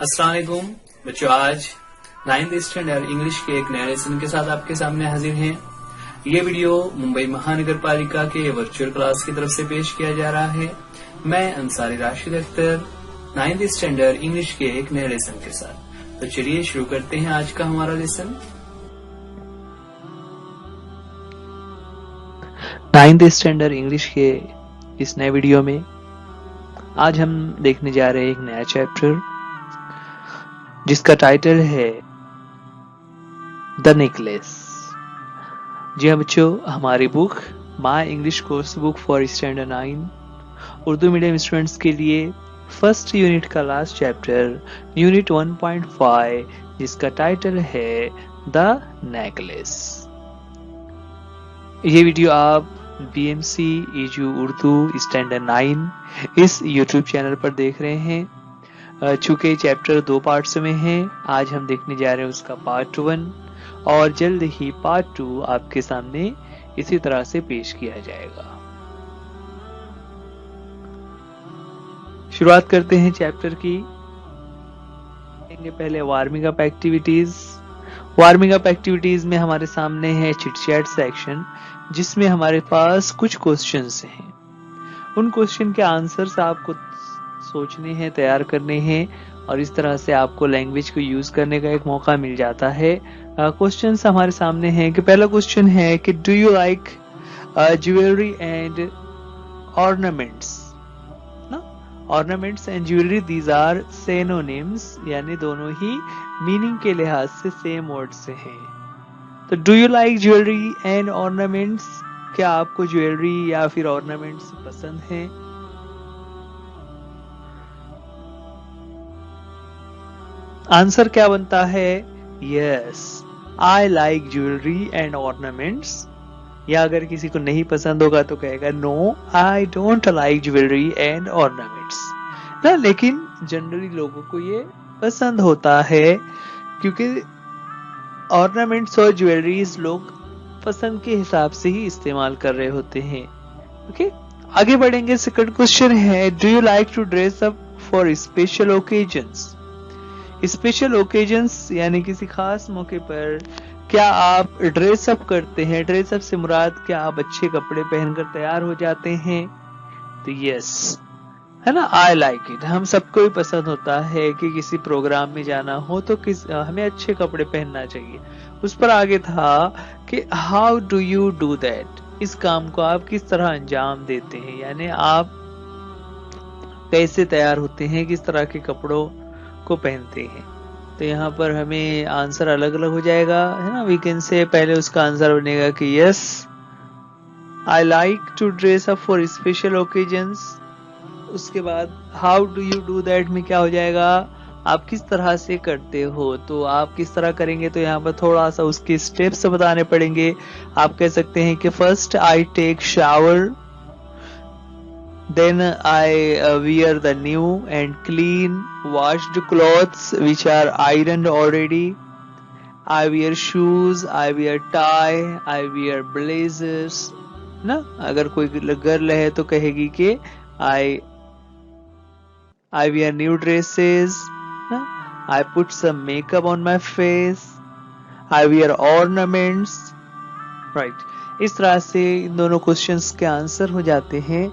अस्सलाम वालेकुम बच्चों, आज 9th स्टैंडर्ड इंग्लिश के एक नए लेसन के साथ आपके सामने हाजिर हैं। ये वीडियो मुंबई महानगर पालिका के वर्चुअल क्लास की तरफ से पेश किया जा रहा है। मैं Ansari Rashid Akhtar 9th standard English के एक नए लेसन के साथ। तो चलिए शुरू करते हैं आज का हमारा लेसन। 9th स्टैंडर्ड इंग्लिश के इस नए वीडियो में आज हम देखने जा रहे हैं एक नया चैप्टर जिसका टाइटल है द नेकलेस। जी हाँ बच्चों, हमारी book my English course book for standard 9 Urdu medium students के लिए फर्स्ट यूनिट का लास्ट चैप्टर यूनिट 1.5 जिसका टाइटल है द नेकलेस। ये वीडियो आप BMC EJU उर्दू स्टैंडर्ड 9 इस यूट्यूब चैनल पर देख रहे हैं। चूंकि चैप्टर 2 पार्ट्स में है, आज हम देखने जा रहे हैं उसका पार्ट 1 और जल्द ही पार्ट 2 आपके सामने इसी तरह से पेश किया जाएगा। शुरुआत करते हैं चैप्टर की। पहले warming up activities. Warming up activities में हमारे सामने है चिट चैट सेक्शन जिसमें हमारे पास कुछ क्वेश्चंस हैं। उन क्वेश्चन के आंसर्स आपको सोचने हैं, तैयार करने हैं और इस तरह से आपको लैंग्वेज को यूज करने का एक मौका मिल जाता है। क्वेश्चंस हमारे सामने हैं कि पहला क्वेश्चन है कि do you like jewellery and ornaments. Ornaments and jewellery these are synonyms, यानी दोनों ही मीनिंग के लिहाज से सेम वर्ड से हैं। तो do you like jewellery and ornaments, क्या आपको ज्वेलरी या फिर ऑर्नामेंट्स पसंद हैं? आंसर क्या बनता है? Yes, I like jewellery and ornaments. या अगर किसी को नहीं पसंद होगा तो कहेगा no, I don't like jewellery and ornaments ना। लेकिन जनरली लोगों को ये पसंद होता है क्योंकि ऑर्नामेंट्स और ज्वेलरीज लोग पसंद के हिसाब से ही इस्तेमाल कर रहे होते हैं। ओके, आगे बढ़ेंगे। सेकंड क्वेश्चन है do you like to dress up for special occasions. Special occasions यानी किसी खास मौके पर क्या आप ड्रेस अप करते हैं? ड्रेस अप से मुराद क्या आप अच्छे कपड़े पहनकर तैयार हो जाते हैं? तो यस, है ना, आई लाइक इट। हम सबको ही पसंद होता है कि किसी प्रोग्राम में जाना हो तो हमें अच्छे कपड़े पहनना चाहिए। उस पर आगे था कि how do you do that, इस काम को आप किस तरह अंजाम देते हैं, यानी आप कैसे तैयार होते हैं, किस तरह के कपड़ों को पहनते हैं। तो यहाँ पर हमें आंसर अलग अलग हो जाएगा, है ना। वीकेंड से पहले उसका आंसर बनेगा कि yes, I like to dress up for special occasions. उसके बाद how do you do that में क्या हो जाएगा, आप किस तरह से करते हो। तो आप किस तरह करेंगे तो यहाँ पर थोड़ा सा उसके स्टेप्स बताने पड़ेंगे। आप कह सकते हैं कि first I take shower, then I wear the new and clean washed clothes which are ironed already. I wear shoes, I wear tie, I wear blazers. ना, अगर कोई गर्ल है तो कहेगी कि I wear new dresses. I put some makeup on my face. I wear ornaments. Right. इस तरह से इन दोनों क्वेश्चंस के आंसर हो जाते हैं।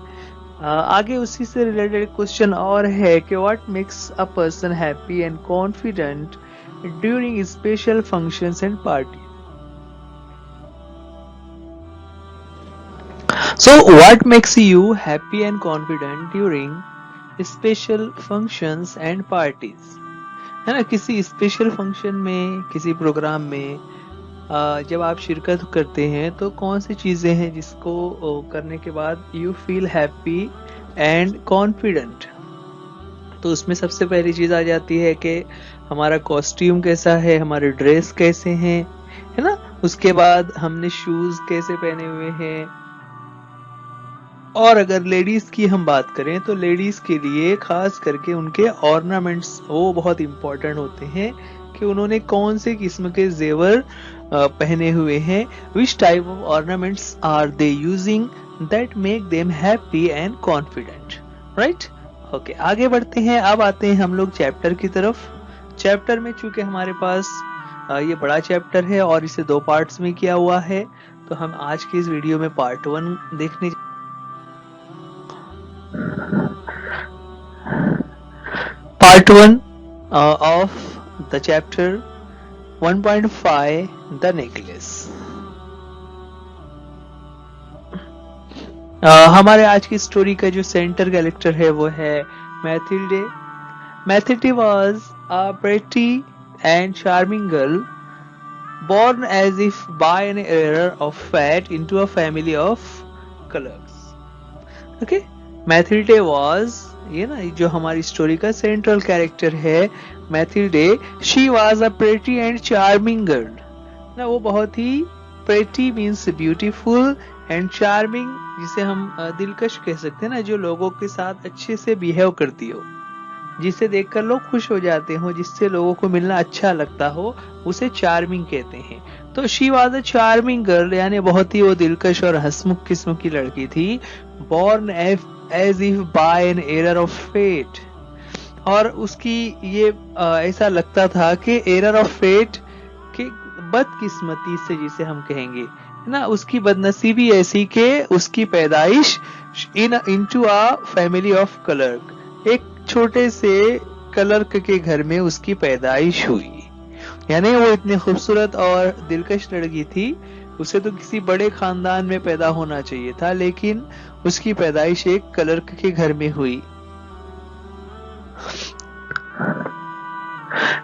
आगे उसी से रिलेटेड क्वेश्चन और है कि what makes a person happy and confident during special functions and party. So what makes you happy and confident during special functions and parties, है ना। किसी स्पेशल फंक्शन में, किसी प्रोग्राम में जब आप शिरकत करते हैं तो कौन सी चीजें हैं जिसको करने के बाद you feel happy and confident. तो उसमें सबसे पहली चीज आ जाती है कि हमारा कॉस्ट्यूम कैसा है, हमारे ड्रेस कैसे हैं, है ना। उसके बाद हमने शूज कैसे पहने हुए हैं। और अगर लेडीज की हम बात करें तो लेडीज के लिए खास करके उनके ऑर्नामेंट्स वो बहुत इंपॉर्टेंट होते हैं कि उन्होंने कौन से किस्म के जेवर पहने हुए हैं। Which type of ornaments are they using that make them happy and confident, right. Okay, आगे बढ़ते हैं। अब आते हैं हम लोग चैप्टर की तरफ। चैप्टर में चूंकि हमारे पास ये बड़ा चैप्टर है और इसे 2 पार्ट्स में किया हुआ है, तो हम आज की इस वीडियो में पार्ट 1 देखने। Part 1 of the chapter 1.5 the necklace. हमारे आज की स्टोरी का जो सेंटर कैरेक्टर है वो है Mathilde. Mathilde was a pretty and charming girl born as if by an error of fate into a family of clerks. Okay, Mathilde was, ये ना जो हमारी स्टोरी का सेंट्रल कैरेक्टर है Mathilde, she was a pretty and charming girl। ना वो बहुत ही pretty means beautiful and charming जिसे हम दिलकश कह सकते हैं ना, जो लोगों के साथ अच्छे से बिहेव करती हो, जिसे देखकर लोग खुश हो जाते हो, जिससे लोगों को मिलना अच्छा लगता हो, उसे चार्मिंग कहते हैं। तो she was a charming girl, यानी बहुत ही वो दिलकश और हंसमुख किस्म की लड़की थी। Born as if by an error of fate, और उसकी ये ऐसा लगता था कि एरर ऑफ फेट की बदकिस्मती से, जिसे हम कहेंगे ना, उसकी बदनसीबी ऐसी कि उसकी पैदाइश into a family of clerk, एक छोटे से क्लर्क के घर में उसकी पैदाइश हुई। यानी वो इतनी खूबसूरत और दिलकश लड़की थी, उसे तो किसी बड़े खानदान में पैदा होना चाहिए था, लेकिन उसकी पैदाइश एक क्लर्क के घर में हुई।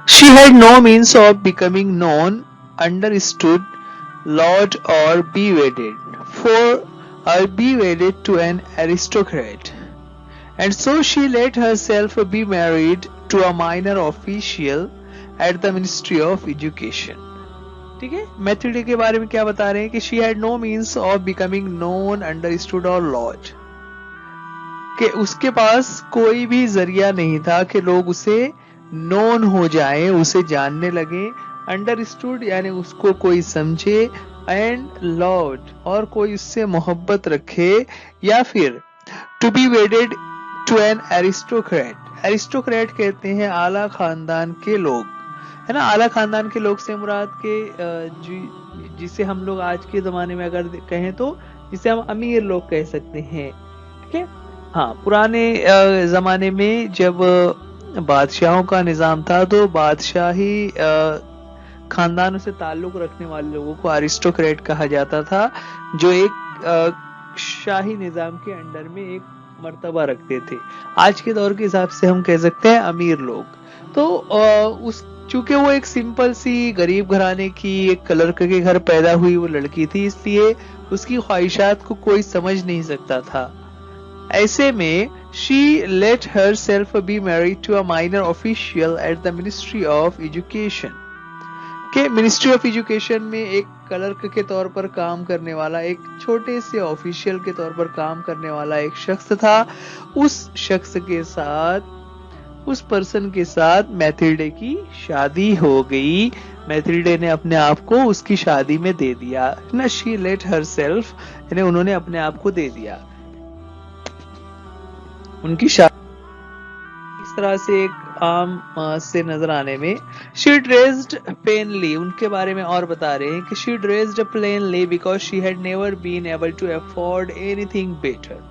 She had no means of becoming known, understood, lord or be wedded to an aristocrat. And so she let herself be married to a minor official at the Ministry of Education. ठीक है, Mathilde के बारे में क्या बता रहे हैं कि she had no means of becoming known, understood or lodged, कि उसके पास कोई भी जरिया नहीं था कि लोग उसे नोन हो जाएं, उसे जानने लगे, अंडरस्टूड यानी उसको कोई समझे, एंड लव्ड और कोई उससे मोहब्बत रखे, या फिर to be wedded to an aristocrat. Aristocrat कहते हैं आला खानदान के लोग, है ना। आला खानदान के लोग से मुराद के जिसे हम लोग आज के जमाने में अगर कहें तो जिसे हम अमीर लोग कह सकते हैं, ठीक है। हाँ, पुराने जमाने में जब बादशाहों का निजाम था तो बादशाही खानदानों से ताल्लुक रखने वाले लोगों को एरिस्टोक्रेट कहा जाता था, जो एक शाही निजाम के अंडर में एक मर्तबा रखते थे। आज के दौर के हिसाब से हम कह सकते हैं अमीर लोग। तो उस चूंकि वो एक सिंपल सी गरीब घराने की एक क्लर्क के घर पैदा हुई वो लड़की थी, इसलिए उसकी ख्वाहिशात को कोई समझ नहीं सकता था। ऐसे में she let herself be married to a minor official at the Ministry of Education, के मिनिस्ट्री ऑफ एजुकेशन में एक क्लर्क के तौर पर काम करने वाला, एक छोटे से ऑफिशियल के तौर पर काम करने वाला एक शख्स था। उस शख्स के साथ, उस पर्सन के साथ मैथिल्डे की शादी हो गई। मैथिल्डे ने अपने आप को उसकी शादी में दे दिया ना, शी लेट हरसेल्फ, यानी उन्होंने अपने आप को दे दिया उनकी शादी। इस तरह से एक आम से नजर आने में शी ड्रेस्ड प्लेनली, उनके बारे में और बता रहे हैं कि she dressed plainly because she had never been able to afford anything better.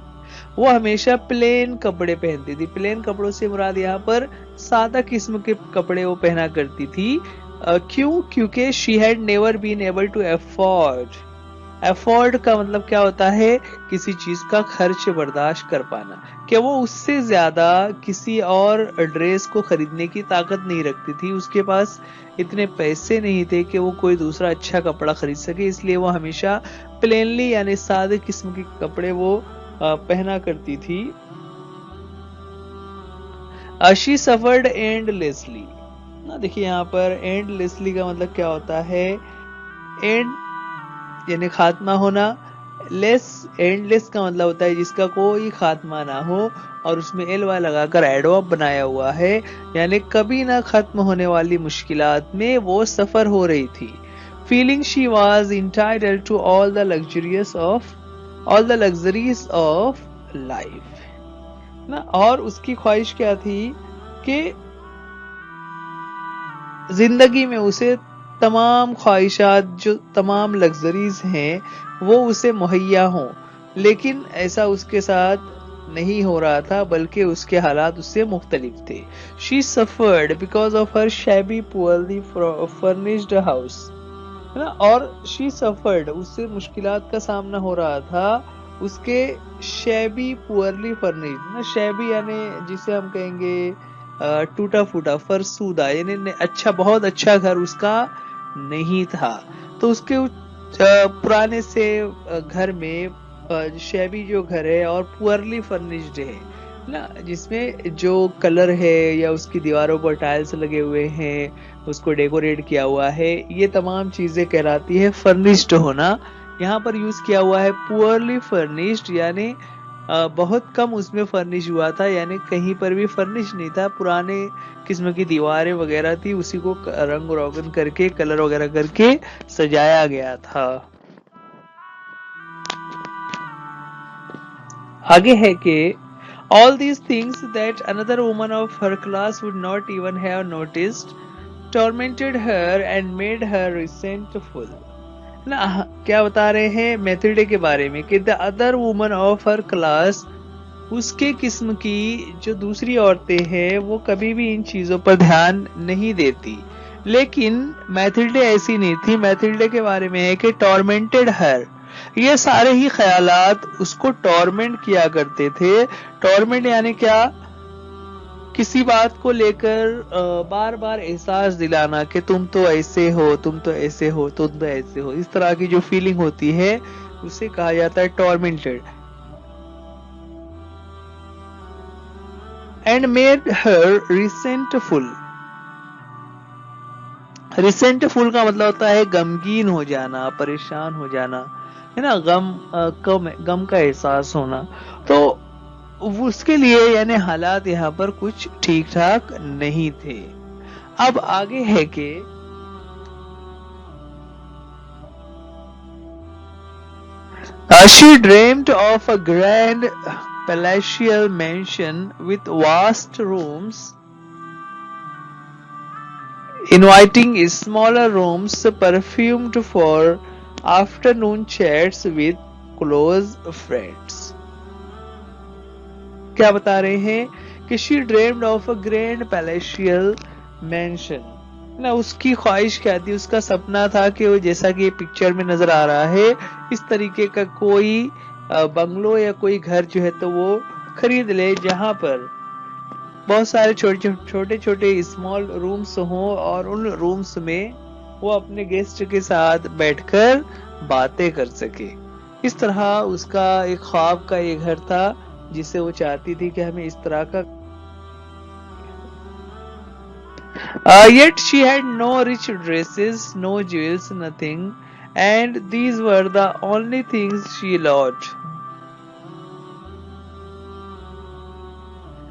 वो हमेशा प्लेन कपड़े पहनती थी। प्लेन कपड़ों से मुराद यहाँ पर सादा किस्म के कपड़े वो पहना करती थी। क्यों? क्योंकि she had never been able to afford. Afford का मतलब क्या होता है? किसी चीज का खर्च बर्दाश्त कर पाना, कि वो उससे ज्यादा किसी और ड्रेस को खरीदने की ताकत नहीं रखती थी। उसके पास इतने पैसे नहीं थे कि वो कोई दूसरा अच्छा कपड़ा खरीद सके, इसलिए वो हमेशा प्लेनली यानी सादे किस्म के कपड़े वो पहना करती थी। शी सफर्ड एंडलेसली ना, देखिए यहाँ पर एंडलेसली का मतलब क्या होता है? एंड यानी खात्मा होना, लेस एंडलेस का मतलब होता है जिसका कोई खात्मा ना हो, और उसमें एल वाई लगाकर एडवर्ब बनाया हुआ है, यानी कभी ना खत्म होने वाली मुश्किलात में वो सफर हो रही थी। Feeling she was entitled to all the luxuries of life ना, और उसकी ख्वाहिश क्या थी कि जिंदगी में उसे तमाम ख्वाहिशात, जो तमाम लग्जरीज हैं, वो उसे मुहैया हों, लेकिन ऐसा उसके साथ नहीं हो रहा था, बल्कि उसके हालात उससे मुख्तलिफ थे। She suffered because of her shabby poorly furnished house, है ना। और शी सफर्ड, उससे मुश्किलात का सामना हो रहा था उसके शैबी पुअरली फर्निश्ड ना। शैबी यानी जिसे हम कहेंगे टूटा फूटा, फरसूदा, यानी अच्छा, बहुत अच्छा घर उसका नहीं था। तो उसके पुराने से घर में शैबी जो घर है और पुअरली फर्निश्ड है ना, जिसमें जो कलर है या उसकी दीवारों पर टाइल्स लगे हुए हैं, उसको डेकोरेट किया हुआ है, ये तमाम चीजें कहलाती है फर्निश्ड होना। यहाँ पर यूज किया हुआ है पुअरली फर्निश्ड, यानी बहुत कम उसमें फर्निश हुआ था, यानी कहीं पर भी फर्निश नहीं था। पुराने किस्म की दीवारें वगैरह थी, उसी को रंग रोगन करके, कलर वगैरह करके सजाया गया था। आगे है कि all these things that another woman of her class would not even have noticed tormented her and made her resentful ना। क्या बता रहे हैं मैथिल्डे के बारे में कि the other woman of her class, उसके किस्म की जो दूसरी औरतें हैं, वो कभी भी इन चीजों पर ध्यान नहीं देती, लेकिन मैथिल्डे ऐसी नहीं थी। मैथिल्डे के बारे में है कि टॉर्मेंटेड हर, ये सारे ही ख्यालात उसको टॉर्मेंट किया करते थे। टॉर्मेंट यानी क्या, किसी बात को लेकर बार बार एहसास दिलाना कि तुम तो ऐसे हो, तुम तो ऐसे हो, तुम तो ऐसे हो, इस तरह की जो फीलिंग होती है उसे कहा जाता है tormented. And made her resentful. Resentful का मतलब होता है गमगीन हो जाना, परेशान हो जाना, है ना, गम का एहसास होना। तो उसके लिए यानी हालात यहाँ पर कुछ ठीक ठाक नहीं थे। अब आगे है कि she dreamed of a grand palatial mansion with vast rooms, inviting smaller rooms perfumed for afternoon chats with close friends। क्या बता रहे हैं कि she dreamed of a grand palatial mansion ना, उसकी ख्वाहिश क्या थी, उसका सपना था कि वो, जैसा कि पिक्चर में नजर आ रहा है, इस तरीके का कोई बंगलो या कोई घर जो है तो वो खरीद ले, जहां पर बहुत सारे छोटे छोटे स्मॉल रूम्स हों, और उन रूम्स में वो अपने गेस्ट के साथ बैठकर बातें कर सके। इस तरह उसका एक ख्वाब का ये घर था, जिसे वो चाहती थी कि हमें इस तरह का। Yet she had no rich dresses, no jewels, nothing, and these were the only things she loved.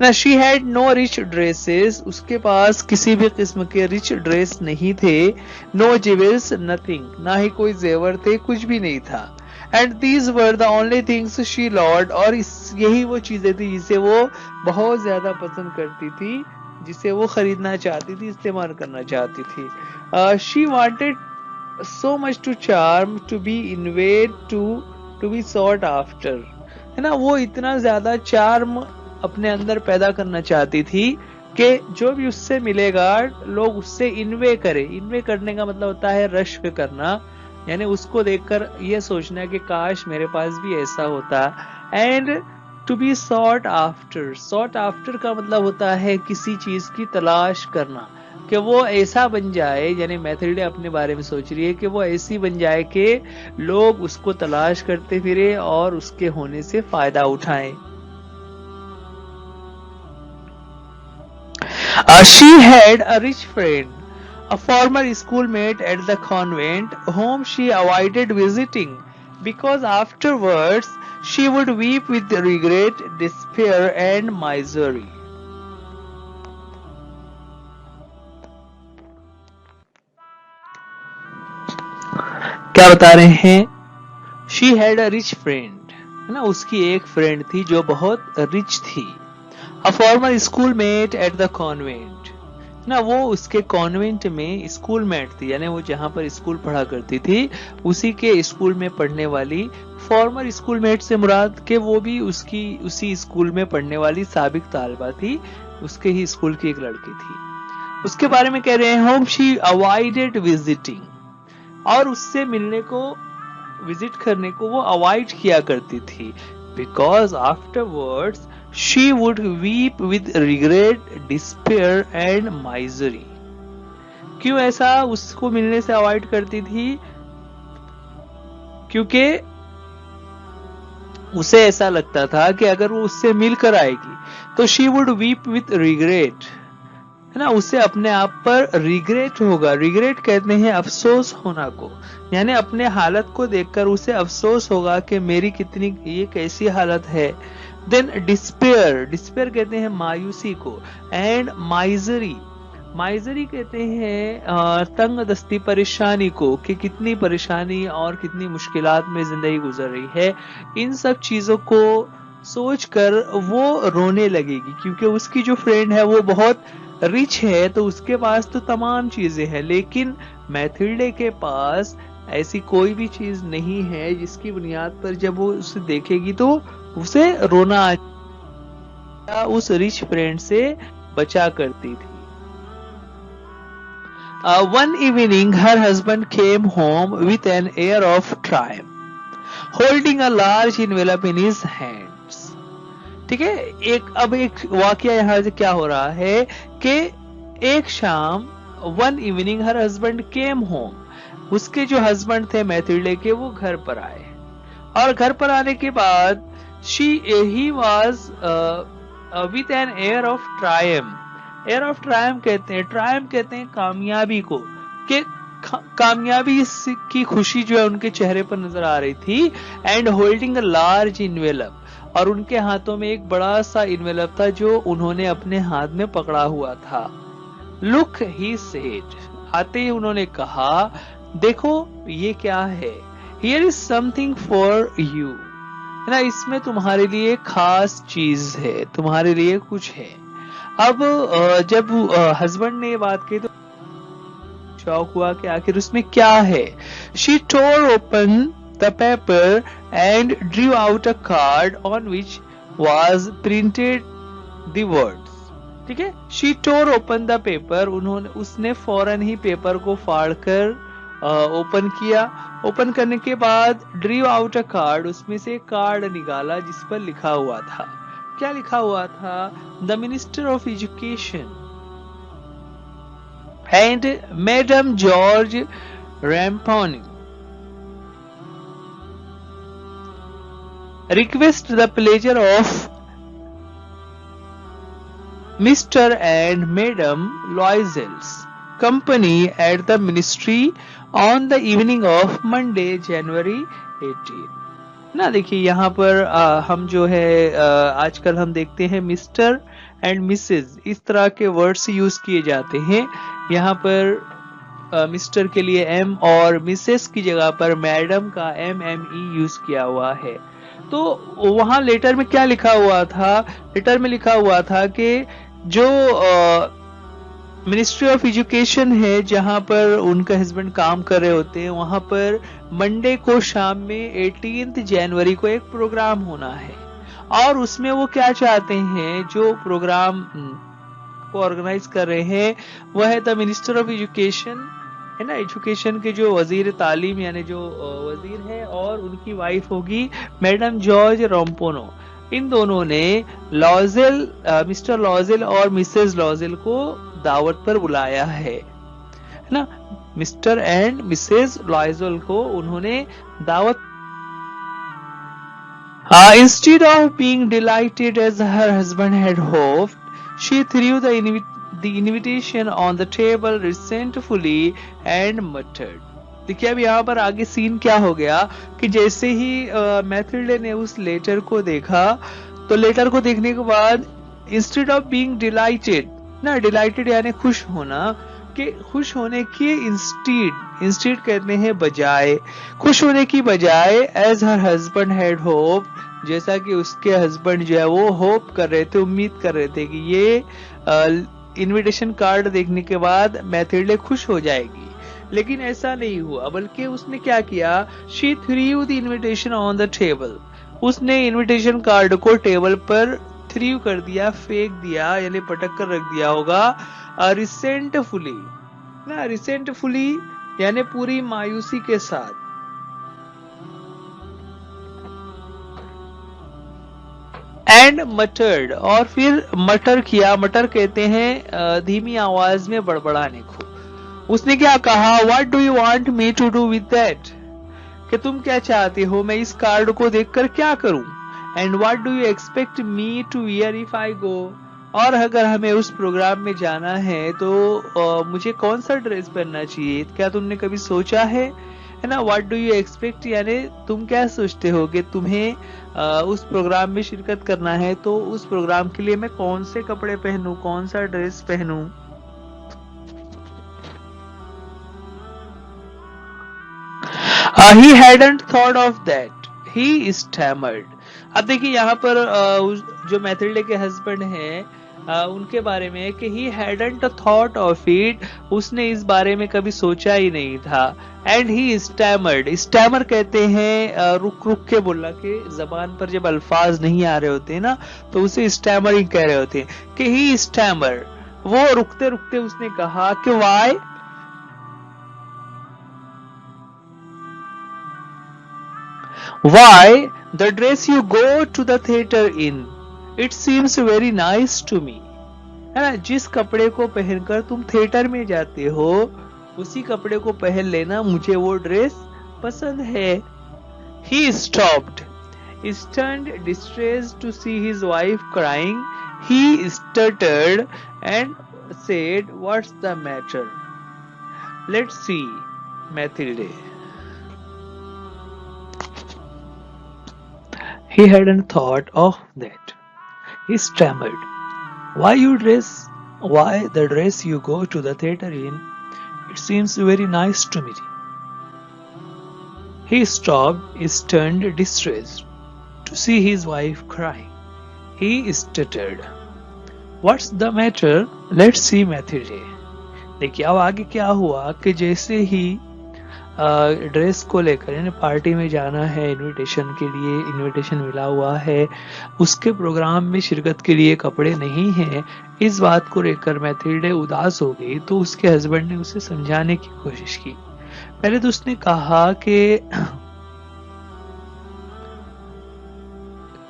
ना, she had no rich dresses, उसके पास किसी भी किस्म के रिच ड्रेस नहीं थे। No jewels, nothing, ना ही कोई जेवर थे, कुछ भी नहीं था। And these were the only things she loved, और यही वो चीजें थी जिसे वो बहुत ज्यादा पसंद करती थी, जिसे वो खरीदना चाहती थी, इस्तेमाल करना चाहती थी। She wanted so much to charm, to be invade, to be sought after, है ना। वो इतना ज्यादा चार्म अपने अंदर पैदा करना चाहती थी कि जो भी उससे मिलेगा लोग उससे इन्वे करें। इन्वे करने का मतलब होता है रश्क करना, यानी उसको देखकर ये सोचना कि काश मेरे पास भी ऐसा होता। And to be sought after, sought after का मतलब होता है किसी चीज की तलाश करना, कि वो ऐसा बन जाए, यानी मैथिल्डे अपने बारे में सोच रही है कि वो ऐसी बन जाए कि लोग उसको तलाश करते फिरे और उसके होने से फायदा उठाएं। She had a rich friend, a former schoolmate at the convent, whom she avoided visiting because afterwards she would weep with regret, despair, and misery. क्या बता रहे हैं? She had a rich friend, है ना, उसकी एक फ्रेंड थी जो बहुत रिच थी। A former schoolmate at the convent, ना, वो उसके कॉन्वेंट में स्कूलमेट थी, यानी वो जहां पर स्कूल पढ़ा करती थी उसी के स्कूल में पढ़ने वाली, फॉर्मर स्कूलमेट से मुराद के वो भी उसी स्कूल में पढ़ने वाली साबिक तालबा थी, उसके ही स्कूल की एक लड़की थी। उसके बारे में कह रहे हैं होम शी अवॉइडेड विजिटिंग, और उससे मिलने को, विजिट करने को वो अवॉइड किया करती थी, because afterwards she would weep with regret, despair and misery. क्यों ऐसा उसको मिलने से अवॉइड करती थी? क्योंकि उसे ऐसा लगता था कि अगर वो उससे मिलकर आएगी तो she would weep with regret, है ना, उसे अपने आप पर रिग्रेट होगा। रिग्रेट कहते हैं अफसोस होना को, यानी अपने हालत को देखकर उसे अफसोस होगा कि मेरी कितनी, ये कैसी हालत है। देन डिस्पेयर, डिस्पेयर कहते हैं मायूसी को। एंड माइजरी, माइजरी कहते हैं तंग दस्ती, परेशानी को, कि कितनी परेशानी और कितनी मुश्किलात में जिंदगी गुजर रही है। इन सब चीजों को सोचकर वो रोने लगेगी, क्योंकि उसकी जो फ्रेंड है वो बहुत रिच है, तो उसके पास तो तमाम चीजें हैं, लेकिन मैथिल्डे के पास ऐसी कोई भी चीज नहीं है जिसकी बुनियाद पर जब वो उसे देखेगी तो उसे रोना आ, उस रिच फ्रेंड से बचा करती थी। One evening her husband came home with an air of triumph, holding a large envelope in his hands. ठीक है, अब एक वाकया यहाँ से क्या हो रहा है कि एक शाम, one evening her husband came home, उसके जो हस्बैंड थे मैथिल्डे के, वो घर पर आए, और घर पर आने के बाद he was with an air of Triumph. Air of Triumph कहते हैं, ट्रायम्फ कहते हैं कामयाबी को, कि कामयाबी की खुशी जो है उनके चेहरे पर नजर आ रही थी। And holding a large envelope, और उनके हाथों में एक बड़ा सा इन्वेलप था जो उन्होंने अपने हाथ में पकड़ा हुआ था। लुक, ही सेड, आते ही उन्होंने कहा, देखो ये क्या है। Here is something for you, है ना, इसमें तुम्हारे लिए खास चीज है, तुम्हारे लिए कुछ है। अब जब हस्बैंड ने ये बात कही तो शौक हुआ कि आखिर उसमें क्या है। She tore open the paper and drew out a card on which was printed the words. ठीक है, she tore open the paper, उसने फौरन ही पेपर को फाड़कर ओपन किया। ओपन करने के बाद ड्रू आउट अ कार्ड, उसमें से कार्ड निकाला जिस पर लिखा हुआ था। क्या लिखा हुआ था? The minister of education and madam Georges Ramponneau request the pleasure of mister and madam Loisel's company at the ministry on the evening of Monday January 18। ना देखिए, यहाँ पर हम जो है आजकल हम देखते हैं मिस्टर एंड मिसेज, इस तरह के वर्ड्स यूज किए जाते हैं। यहाँ पर मिस्टर के लिए एम और मिसेस की जगह पर मैडम का MME यूज किया हुआ है। तो वहां लेटर में क्या लिखा हुआ था? लेटर में लिखा हुआ था कि जो मिनिस्ट्री ऑफ एजुकेशन है, जहां पर उनका हस्बैंड काम कर रहे होते हैं, वहां पर मंडे को शाम में 18 जनवरी को एक प्रोग्राम होना है, और उसमें वो क्या चाहते हैं, जो प्रोग्राम को ऑर्गेनाइज कर रहे हैं वह है द मिनिस्टर ऑफ एजुकेशन, है ना, एजुकेशन के जो वजीर तालीम यानी जो वजीर है, और उनकी वाइफ होगी मैडम जॉर्ज रॉम्पोनो। इन दोनों ने लॉजेल, मिस्टर लॉजेल और मिसेज लॉजेल को दावत पर बुलाया है ना, मिस्टर एंड मिसेज लॉजेल को उन्होंने दावत। Instead of being delighted as her husband had hoped, she threw the invitation on the table resentfully and muttered। देखिए अब यहाँ पर आगे सीन क्या हो गया कि जैसे ही मैथिल्डे ने उस लेटर को देखा, तो लेटर को देखने के बाद इंस्टेड ऑफ बीइंग डिलाइटेड ना, डिलाइटेड यानी खुश होना, कि खुश होने की इंस्टेड कहते हैं बजाय, खुश होने की बजाय as her husband had hope, जैसा कि उसके हस्बैंड जो है वो होप कर रहे थे, उम्मीद कर रहे थे कि ये इनविटेशन कार्ड देखने के बाद मैथिल्डे खुश हो जाएगी, लेकिन ऐसा नहीं हुआ, बल्कि उसने क्या किया, she threw the invitation on the table. उसने इनविटेशन कार्ड को टेबल पर थ्रीव कर दिया, फेंक दिया, यानी पटक कर रख दिया होगा। रिसेंटफुली ना, रिसेंटफुली यानी पूरी मायूसी के साथ। एंड मटर्ड, और फिर मटर किया, मटर कहते हैं धीमी आवाज में बड़बड़ाने को। उसने क्या कहा, what do you want me to do with that, कि तुम क्या चाहते हो, मैं इस कार्ड को देखकर क्या करूं। And what do you expect me to wear if I go, और अगर हमें उस प्रोग्राम में जाना है तो मुझे कौन सा ड्रेस पहनना चाहिए, क्या तुमने कभी सोचा है ना। व्हाट डू यू एक्सपेक्ट यानी तुम क्या सोचते हो कि तुम्हें उस प्रोग्राम में शिरकत करना है, तो उस प्रोग्राम के लिए मैं कौन से कपड़े पहनूं, कौन सा dress पहनूं। He hadn't thought of that. He stammered. अब देखिए यहाँ पर जो मैथिल्डे के हस्बैंड हैं उनके बारे में कि he hadn't thought of it, उसने इस बारे में कभी सोचा ही नहीं था। And he stammered. स्टैमर कहते हैं रुक रुक के बोलना, कि जबान पर जब अल्फाज नहीं आ रहे होते ना तो उसे स्टैमरिंग कह रहे होते हैं। कि he stammered, वो रुकते रुकते उसने कहा कि why, why the dress you go to the theater in, it seems very nice to me, है ना, जिस कपड़े को पहनकर तुम थिएटर में जाते हो उसी कपड़े को पहन लेना, मुझे वो ड्रेस पसंद है। He stopped, stunned, distressed to see his wife crying. He stuttered and said, what's the matter? Let's see, Mathilde. He hadn't thought of that. He stammered, why the dress you go to the theater in, it seems very nice to me. He stopped, stunned, distressed to see his wife crying. He stuttered, what's the matter? Let's see, Mathilde. देखिए अब आगे क्या हुआ कि जैसे ही dress को लेकर, यानी पार्टी में जाना है, इनविटेशन के लिए इनविटेशन मिला हुआ है, उसके प्रोग्राम में शिरकत के लिए कपड़े नहीं हैं, इस बात को लेकर मैथिल्डे उदास हो गई। तो उसके हस्बैंड ने उसे समझाने की कोशिश की। पहले तो उसने कहा कि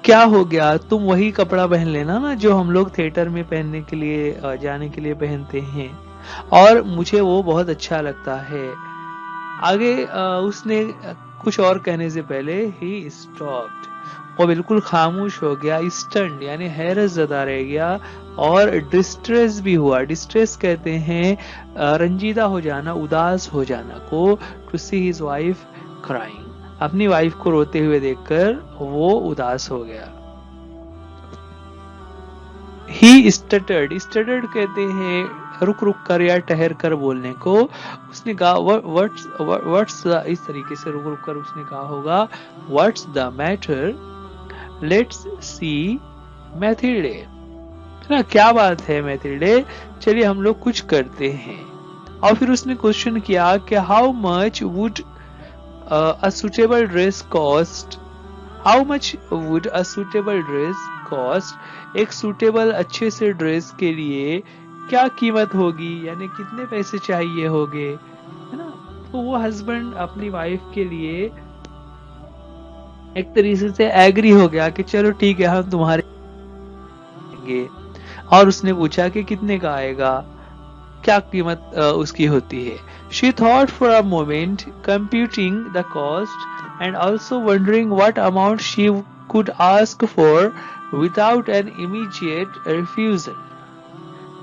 क्या हो गया, तुम वही कपड़ा पहन लेना ना जो हम लोग थिएटर में पहनने के लिए जाने के लिए पहनते हैं, और मुझे वो बहुत अच्छा लगता है। आगे उसने कुछ और कहने से पहले ही स्टॉप्ड, वो बिल्कुल खामोश हो गया, स्टन्ड यानी हैरत ज़दा रह गया, और डिस्ट्रेस भी हुआ। डिस्ट्रेस कहते हैं रंजीदा हो जाना, उदास हो जाना को। To see his wife crying, अपनी वाइफ को रोते हुए देखकर वो उदास हो गया। ही स्टटर्ड, स्टटर्ड कहते हैं रुक रुक कर या ठहर कर बोलने को। उसने कहा व्हाट्स इस तरीके से रुक रुक कर उसने कहा होगा, what's the matter, let's see Mathilde, ना क्या बात है मैथिल्डे, चलिए हम लोग कुछ करते हैं। और फिर उसने क्वेश्चन किया कि how much would a suitable dress cost, how much would a suitable dress cost, एक suitable अच्छे से ड्रेस के लिए क्या कीमत होगी, यानी कितने पैसे चाहिए होंगे, है ना। तो वो हस्बैंड अपनी वाइफ के लिए एक तरीके से एग्री हो गया कि चलो ठीक है हम तुम्हारे देंगे। और उसने पूछा कि कितने का आएगा, क्या कीमत उसकी होती है। She thought for a moment, computing the cost and also wondering what amount she could ask for without an immediate refusal.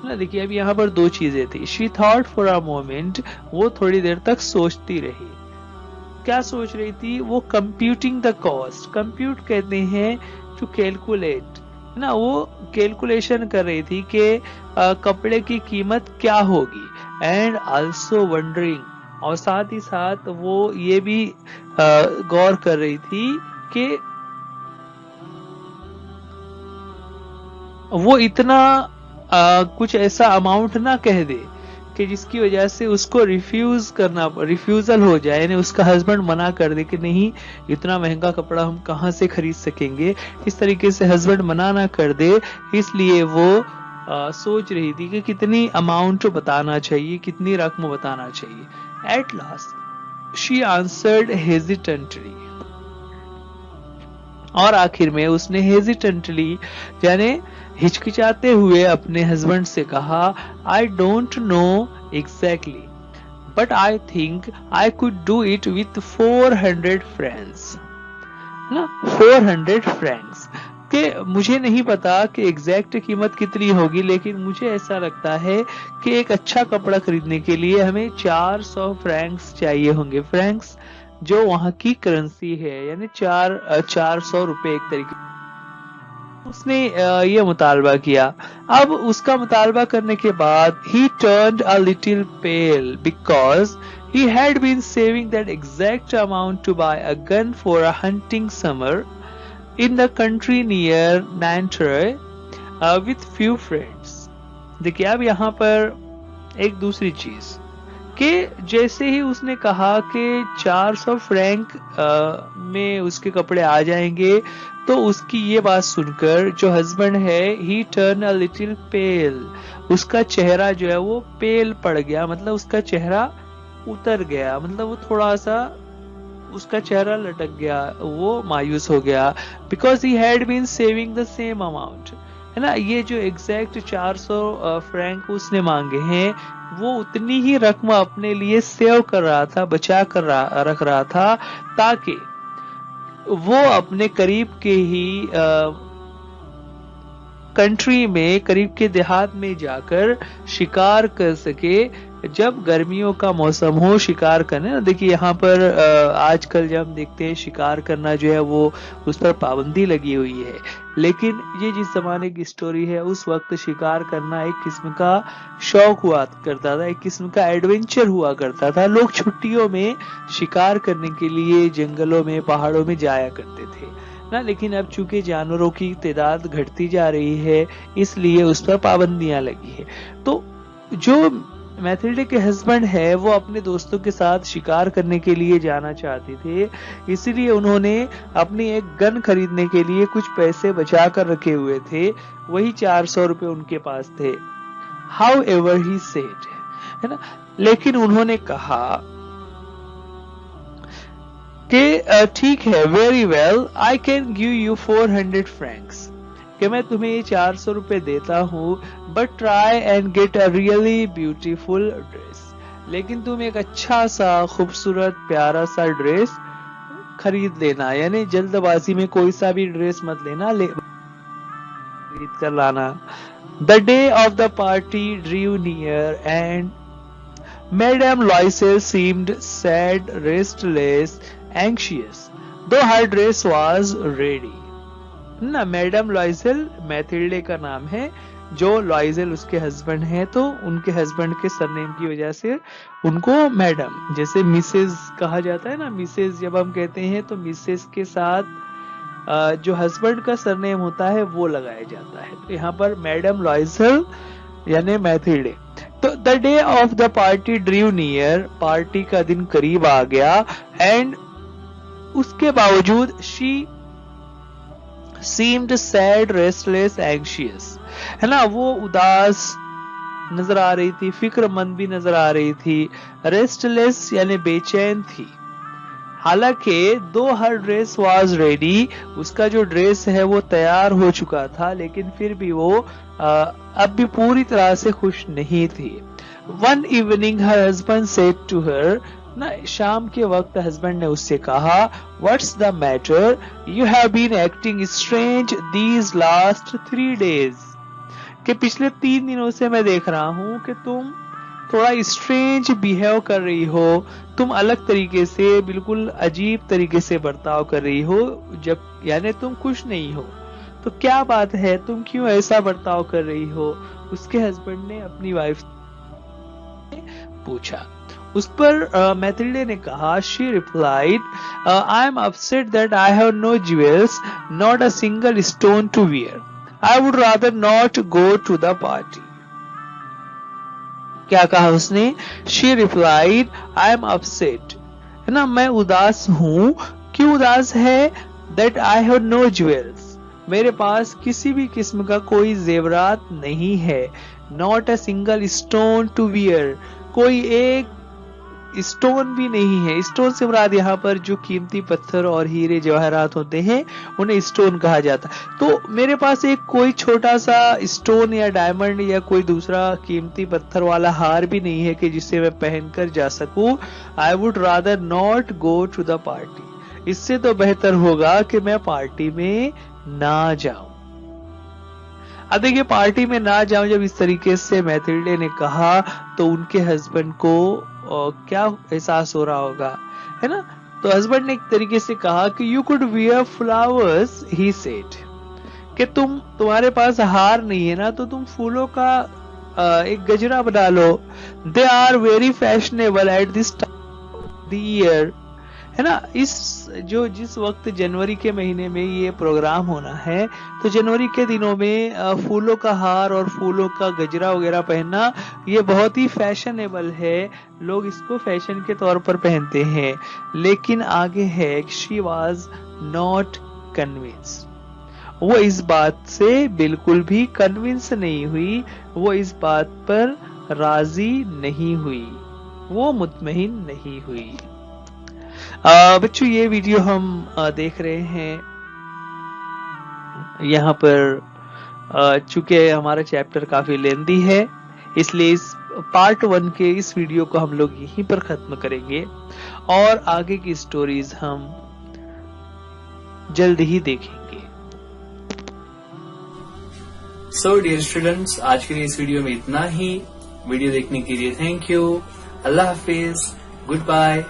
ना देखिए अभी यहाँ पर दो चीजें थी। She thought for a moment, वो थोड़ी देर तक सोचती रही। क्या सोच रही थी वो? कंप्यूटिंग द कॉस्ट, कंप्यूट कहते हैं टू कैलकुलेट, है ना, वो कैलकुलेशन कर रही थी कि कपड़े की कीमत क्या होगी। एंड आल्सो वंडरिंग, और साथ ही साथ वो ये भी गौर कर रही थी कि वो इतना कुछ ऐसा अमाउंट ना कह दे कि जिसकी वजह से उसको रिफ्यूजल हो जाए, यानी उसका हस्बैंड मना कर दे कि नहीं इतना महंगा कपड़ा हम कहाँ से खरीद सकेंगे, इस तरीके से हस्बैंड मना ना कर दे। इसलिए वो सोच रही थी कि कितनी अमाउंट बताना चाहिए, कितनी रकम बताना चाहिए। At last she answered hesitantly, और आखिर में उसने हेजिटेंटली यानी हिचकिचाते हुए अपने हस्बैंड से कहा, I don't know exactly but I think I could do it with 400 Franks, ना 400 फ्रैंक्स कि मुझे नहीं पता कि एग्जैक्ट कीमत कितनी होगी, लेकिन मुझे ऐसा लगता है कि एक अच्छा कपड़ा खरीदने के लिए हमें 400 फ्रैंक्स चाहिए होंगे। फ्रैंक्स जो वहां की करेंसी है, यानी 400 रुपए एक तरीके। उसने ये मुतालबा किया। अब उसका मुतालबा करने के बाद he turned a little pale because he had been saving that exact amount to buy a gun for a hunting summer in the country near Nanterre with few friends। देखिए अब यहाँ पर एक दूसरी चीज कि जैसे ही उसने कहा कि 400 फ्रैंक में उसके कपड़े आ जाएंगे, तो उसकी ये बात सुनकर जो हस्बैंड है ही टर्न अ लिटिल पेल, उसका चेहरा जो है वो पेल पड़ गया, मतलब उसका चेहरा उतर गया, मतलब वो थोड़ा सा उसका चेहरा लटक गया, वो मायूस हो गया। Because he had been saving the same amount, है ना, ये जो एग्जैक्ट 400 फ्रैंक उसने मांगे हैं वो उतनी ही रकम अपने लिए सेव कर रहा था, बचा कर रख रहा था, ताकि वो अपने करीब के ही कंट्री में, करीब के देहात में जाकर शिकार कर सके जब गर्मियों का मौसम हो, शिकार करने ना। देखिए यहाँ पर आजकल जब हम देखते हैं शिकार करना जो है वो उस पर पाबंदी लगी हुई है, लेकिन ये जिस जमाने की स्टोरी है उस वक्त शिकार करना एक किस्म का शौक हुआ करता था, एक किस्म का एडवेंचर हुआ करता था। लोग छुट्टियों में शिकार करने के लिए जंगलों में, पहाड़ों में जाया करते थे ना, लेकिन अब चूंकि जानवरों की तादाद घटती जा रही है इसलिए उस पर पाबंदियां लगी है। तो जो मैथिल्डे के हस्बैंड है वो अपने दोस्तों के साथ शिकार करने के लिए जाना चाहते थे, इसलिए उन्होंने अपनी एक गन खरीदने के लिए कुछ पैसे बचा कर रखे हुए थे, वही 400 रुपए उनके पास थे। हाउ एवर ही सेड, है ना, लेकिन उन्होंने कहा कि ठीक है, very well, I can give you 400 Franks, कि मैं तुम्हें ये 400 रुपए देता हूँ, but try and get a really beautiful dress, लेकिन तुम एक अच्छा सा खूबसूरत प्यारा सा ड्रेस खरीद लेना, यानी जल्दबाजी में कोई सा भी ड्रेस मत लेना, खरीद कर लाना। The day of the party drew near and madam Loisel seemed sad, restless, anxious, though her dress was ready ना। मैडम लॉयसेल मैथिल्डे का नाम है, जो लॉयसेल उसके हस्बैंड हैं, तो उनके हस्बैंड के सरनेम की वजह से उनको मैडम, जैसे मिसेज कहा जाता है ना, मिसेज जब हम कहते हैं तो मिसेज के साथ जो हस्बैंड का सरनेम होता है वो लगाया जाता है। तो यहाँ पर मैडम लॉयसेल यानी मैथिल्डे। तो the day of the party drew near, party का दिन करीब आ गया, एंड उसके बावजूद she seemed sad, restless, anxious, है ना, वो उदास नजर आ रही थी, फिक्रमंद भी नजर आ रही थी, रेस्टलेस यानी बेचैन थी। हालांकि दो हर ड्रेस वाज रेडी, उसका जो ड्रेस है वो तैयार हो चुका था, लेकिन फिर भी वो अब भी पूरी तरह से खुश नहीं थी। One evening her husband said to her, ना शाम के वक्त हस्बैंड ने उससे कहा, what's the matter, you have been acting strange these last 3 days, कि पिछले 3 दिनों से मैं देख रहा हूं कि तुम थोड़ा स्ट्रेंज बिहेव कर रही हो, तुम अलग तरीके से, बिल्कुल अजीब तरीके से बर्ताव कर रही हो, जब यानी तुम खुश नहीं हो। तो क्या बात है, तुम क्यों ऐसा बर्ताव कर रही हो, उसके हस्बैंड ने अपनी वाइफ से पूछा। उस पर मैथिल्डे ने कहा, she replied, I am upset that I have no jewels, not a single stone to wear, I would rather not go to the party. क्या कहा उसने? She replied, I am upset. है ना, मैं उदास हूँ. क्यों उदास है? That I have no jewels. मेरे पास किसी भी किस्म का कोई जेवरात नहीं है. Not a single stone to wear. कोई एक स्टोन भी नहीं है. स्टोन से मुराद यहाँ पर जो कीमती पत्थर और हीरे जवाहरात होते हैं उन्हें स्टोन कहा जाता. तो मेरे पास एक कोई छोटा सा स्टोन या डायमंड या कोई दूसरा कीमती पत्थर वाला हार भी नहीं है कि जिसे मैं पहनकर जा सकूं. I would rather not go to the party. इससे तो बेहतर होगा कि मैं पार्टी में ना जाऊं. अब देखिए, पार्टी में ना जाऊं जब इस तरीके से मैथिल्डे ने कहा तो उनके हस्बैंड को क्या एहसास हो रहा होगा, है ना. तो हस्बैंड ने एक तरीके से कहा कि you could wear flowers, he said, कि तुम्हारे पास हार नहीं है ना तो तुम फूलों का एक गजरा बना लो. They are very fashionable at this time of the year. है ना, जिस वक्त जनवरी के महीने में ये प्रोग्राम होना है तो जनवरी के दिनों में फूलों का हार और फूलों का गजरा वगैरह पहनना ये बहुत ही फैशनेबल है. लोग इसको फैशन के तौर पर पहनते हैं. लेकिन आगे है, शी वॉज नॉट कन्विंस. वो इस बात से बिल्कुल भी कन्विंस नहीं हुई. वो इस बात पर राजी नहीं हुई. वो मुतमईन नहीं हुई. बच्चों, ये वीडियो हम देख रहे हैं यहाँ पर. चूंकि हमारा चैप्टर काफी लेंदी है इसलिए इस पार्ट 1 के इस वीडियो को हम लोग यहीं पर खत्म करेंगे और आगे की स्टोरीज हम जल्द ही देखेंगे. सो डियर स्टूडेंट्स, आज के लिए इस वीडियो में इतना ही. वीडियो देखने के लिए थैंक यू. अल्लाह हाफिज. Good bye.